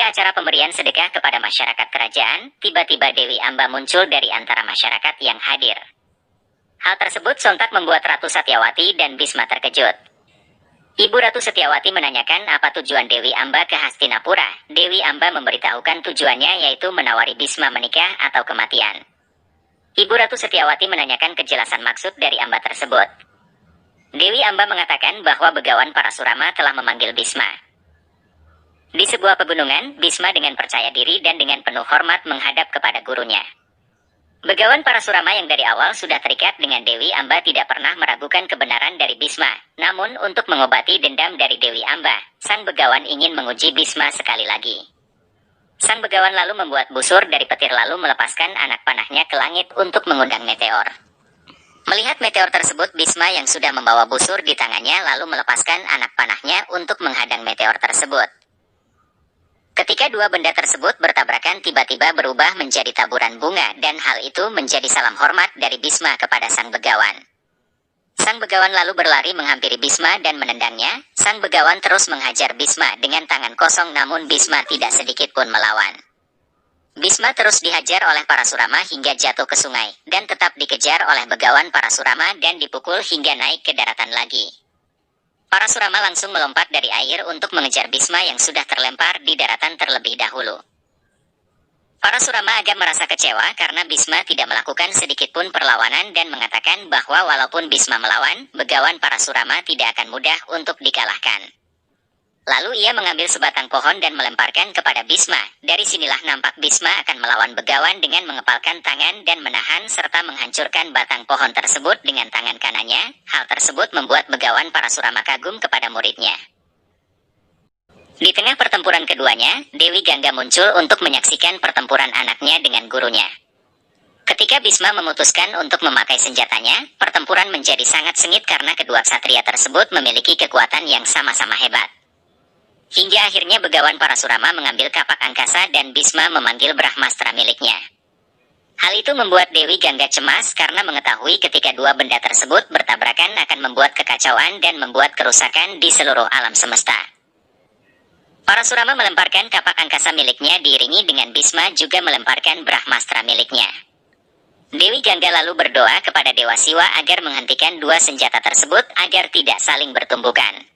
Ketika acara pemberian sedekah kepada masyarakat kerajaan, tiba-tiba Dewi Amba muncul dari antara masyarakat yang hadir. Hal tersebut sontak membuat Ratu Satyawati dan Bisma terkejut. Ibu Ratu Satyawati menanyakan apa tujuan Dewi Amba ke Hastinapura. Dewi Amba memberitahukan tujuannya yaitu menawari Bisma menikah atau kematian. Ibu Ratu Satyawati menanyakan kejelasan maksud dari Amba tersebut. Dewi Amba mengatakan bahwa Begawan Parasurama telah memanggil Bisma. Di sebuah pegunungan, Bisma dengan percaya diri dan dengan penuh hormat menghadap kepada gurunya. Begawan Parasurama yang dari awal sudah terikat dengan Dewi Amba tidak pernah meragukan kebenaran dari Bisma. Namun untuk mengobati dendam dari Dewi Amba, sang Begawan ingin menguji Bisma sekali lagi. Sang Begawan lalu membuat busur dari petir lalu melepaskan anak panahnya ke langit untuk mengundang meteor. Melihat meteor tersebut, Bisma yang sudah membawa busur di tangannya lalu melepaskan anak panahnya untuk menghadang meteor tersebut. Ketika dua benda tersebut bertabrakan tiba-tiba berubah menjadi taburan bunga dan hal itu menjadi salam hormat dari Bisma kepada Sang Begawan. Sang Begawan lalu berlari menghampiri Bisma dan menendangnya. Sang Begawan terus menghajar Bisma dengan tangan kosong namun Bisma tidak sedikit pun melawan. Bisma terus dihajar oleh Parasurama hingga jatuh ke sungai dan tetap dikejar oleh Begawan Parasurama dan dipukul hingga naik ke daratan lagi. Parasurama langsung melompat dari air untuk mengejar Bisma yang sudah terlempar di daratan terlebih dahulu. Parasurama agak merasa kecewa karena Bisma tidak melakukan sedikit pun perlawanan dan mengatakan bahwa walaupun Bisma melawan, Begawan Parasurama tidak akan mudah untuk dikalahkan. Lalu ia mengambil sebatang pohon dan melemparkan kepada Bisma. Dari sinilah nampak Bisma akan melawan Begawan dengan mengepalkan tangan dan menahan serta menghancurkan batang pohon tersebut dengan tangan kanannya. Hal tersebut membuat Begawan Parasurama kagum kepada muridnya. Di tengah pertempuran keduanya, Dewi Gangga muncul untuk menyaksikan pertempuran anaknya dengan gurunya. Ketika Bisma memutuskan untuk memakai senjatanya, pertempuran menjadi sangat sengit karena kedua ksatria tersebut memiliki kekuatan yang sama-sama hebat. Hingga akhirnya Begawan Parasurama mengambil kapak angkasa dan Bisma memanggil Brahmastra miliknya. Hal itu membuat Dewi Gangga cemas karena mengetahui ketika dua benda tersebut bertabrakan akan membuat kekacauan dan membuat kerusakan di seluruh alam semesta. Parasurama melemparkan kapak angkasa miliknya diiringi dengan Bisma juga melemparkan Brahmastra miliknya. Dewi Gangga lalu berdoa kepada Dewa Siwa agar menghentikan dua senjata tersebut agar tidak saling bertumbukan.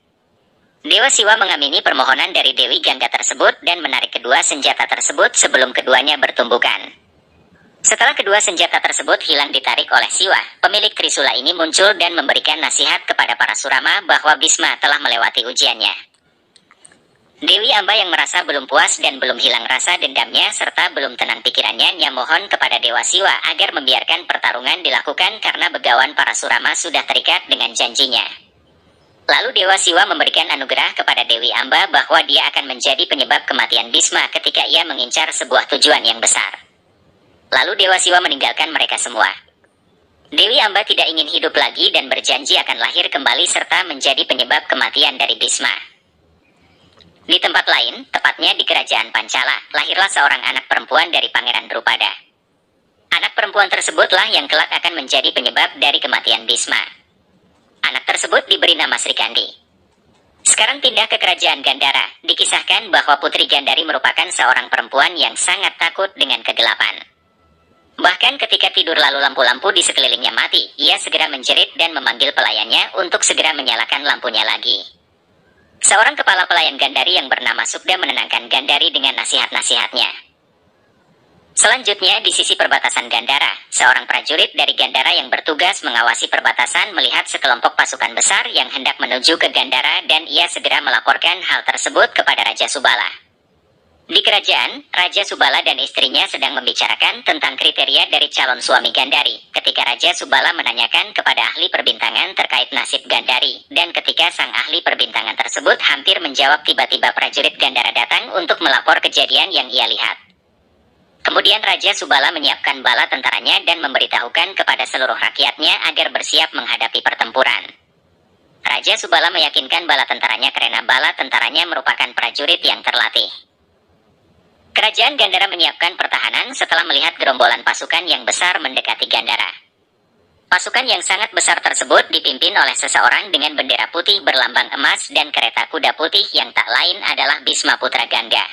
Dewa Siwa mengamini permohonan dari Dewi Gangga tersebut dan menarik kedua senjata tersebut sebelum keduanya bertumbukan. Setelah kedua senjata tersebut hilang ditarik oleh Siwa, pemilik Trisula ini muncul dan memberikan nasihat kepada Parasurama bahwa Bisma telah melewati ujiannya. Dewi Amba yang merasa belum puas dan belum hilang rasa dendamnya serta belum tenang pikirannya mohon kepada Dewa Siwa agar membiarkan pertarungan dilakukan karena Begawan Parasurama sudah terikat dengan janjinya. Lalu Dewa Siwa memberikan anugerah kepada Dewi Amba bahwa dia akan menjadi penyebab kematian Bisma ketika ia mengincar sebuah tujuan yang besar. Lalu Dewa Siwa meninggalkan mereka semua. Dewi Amba tidak ingin hidup lagi dan berjanji akan lahir kembali serta menjadi penyebab kematian dari Bisma. Di tempat lain, tepatnya di kerajaan Pancala, lahirlah seorang anak perempuan dari Pangeran Drupada. Anak perempuan tersebutlah yang kelak akan menjadi penyebab dari kematian Bisma. Anak tersebut diberi nama Sri Kandi. Sekarang pindah ke kerajaan Gandhara. Dikisahkan bahwa Putri Gandhari merupakan seorang perempuan yang sangat takut dengan kegelapan. Bahkan ketika tidur lalu lampu-lampu di sekelilingnya mati, ia segera menjerit dan memanggil pelayannya untuk segera menyalakan lampunya lagi. Seorang kepala pelayan Gandhari yang bernama Sukda menenangkan Gandhari dengan nasihat-nasihatnya. Selanjutnya di sisi perbatasan Gandhara, seorang prajurit dari Gandhara yang bertugas mengawasi perbatasan melihat sekelompok pasukan besar yang hendak menuju ke Gandhara dan ia segera melaporkan hal tersebut kepada Raja Subala. Di kerajaan, Raja Subala dan istrinya sedang membicarakan tentang kriteria dari calon suami Gandhari. Ketika Raja Subala menanyakan kepada ahli perbintangan terkait nasib Gandhari, dan ketika sang ahli perbintangan tersebut hampir menjawab tiba-tiba prajurit Gandhara datang untuk melapor kejadian yang ia lihat. Kemudian Raja Subala menyiapkan bala tentaranya dan memberitahukan kepada seluruh rakyatnya agar bersiap menghadapi pertempuran. Raja Subala meyakinkan bala tentaranya karena bala tentaranya merupakan prajurit yang terlatih. Kerajaan Gandhara menyiapkan pertahanan setelah melihat gerombolan pasukan yang besar mendekati Gandhara. Pasukan yang sangat besar tersebut dipimpin oleh seseorang dengan bendera putih berlambang emas dan kereta kuda putih yang tak lain adalah Bisma Putra Gangga.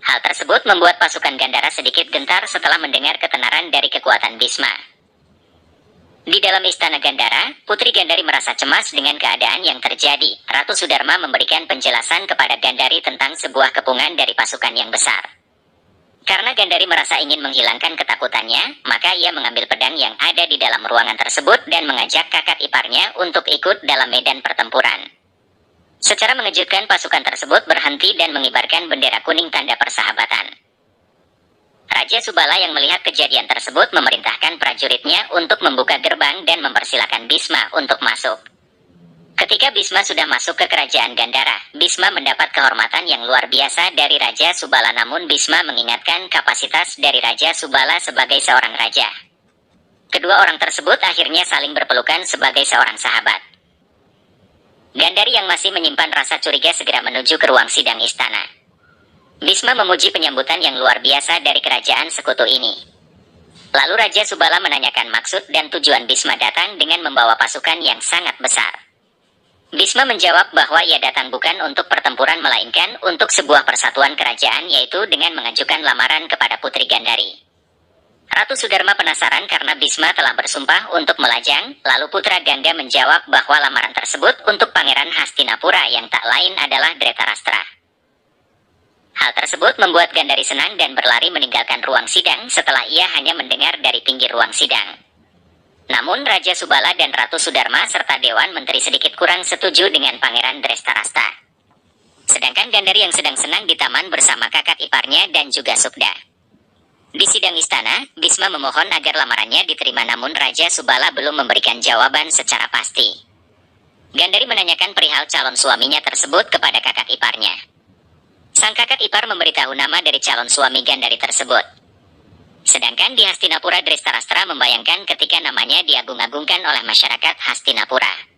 Hal tersebut membuat pasukan Gandhara sedikit gentar setelah mendengar ketenaran dari kekuatan Bhisma. Di dalam istana Gandhara, Putri Gandhari merasa cemas dengan keadaan yang terjadi. Ratu Sudarma memberikan penjelasan kepada Gandhari tentang sebuah kepungan dari pasukan yang besar. Karena Gandhari merasa ingin menghilangkan ketakutannya, maka ia mengambil pedang yang ada di dalam ruangan tersebut dan mengajak kakak iparnya untuk ikut dalam medan pertempuran. Secara mengejutkan, pasukan tersebut berhenti dan mengibarkan bendera kuning tanda persahabatan. Raja Subala yang melihat kejadian tersebut memerintahkan prajuritnya untuk membuka gerbang dan mempersilakan Bhisma untuk masuk. Ketika Bhisma sudah masuk ke kerajaan Gandhara, Bhisma mendapat kehormatan yang luar biasa dari Raja Subala, namun Bhisma mengingatkan kapasitas dari Raja Subala sebagai seorang raja. Kedua orang tersebut akhirnya saling berpelukan sebagai seorang sahabat. Gandhari yang masih menyimpan rasa curiga segera menuju ke ruang sidang istana. Bhisma memuji penyambutan yang luar biasa dari kerajaan sekutu ini. Lalu Raja Subala menanyakan maksud dan tujuan Bhisma datang dengan membawa pasukan yang sangat besar. Bhisma menjawab bahwa ia datang bukan untuk pertempuran melainkan untuk sebuah persatuan kerajaan, yaitu dengan mengajukan lamaran kepada Putri Gandhari. Ratu Sudarma penasaran karena Bhisma telah bersumpah untuk melajang, lalu putra Ganda menjawab bahwa lamaran tersebut untuk Pangeran Hastinapura yang tak lain adalah Dhritarashtra. Hal tersebut membuat Gandhari senang dan berlari meninggalkan ruang sidang setelah ia hanya mendengar dari pinggir ruang sidang. Namun Raja Subala dan Ratu Sudarma serta Dewan Menteri sedikit kurang setuju dengan Pangeran Dhritarashtra. Sedangkan Gandhari yang sedang senang di taman bersama kakak iparnya dan juga Sukda. Di sidang istana, Bhisma memohon agar lamarannya diterima, namun Raja Subala belum memberikan jawaban secara pasti. Gandhari menanyakan perihal calon suaminya tersebut kepada kakak iparnya. Sang kakak ipar memberitahu nama dari calon suami Gandhari tersebut. Sedangkan di Hastinapura, Dhritarashtra membayangkan ketika namanya diagung-agungkan oleh masyarakat Hastinapura.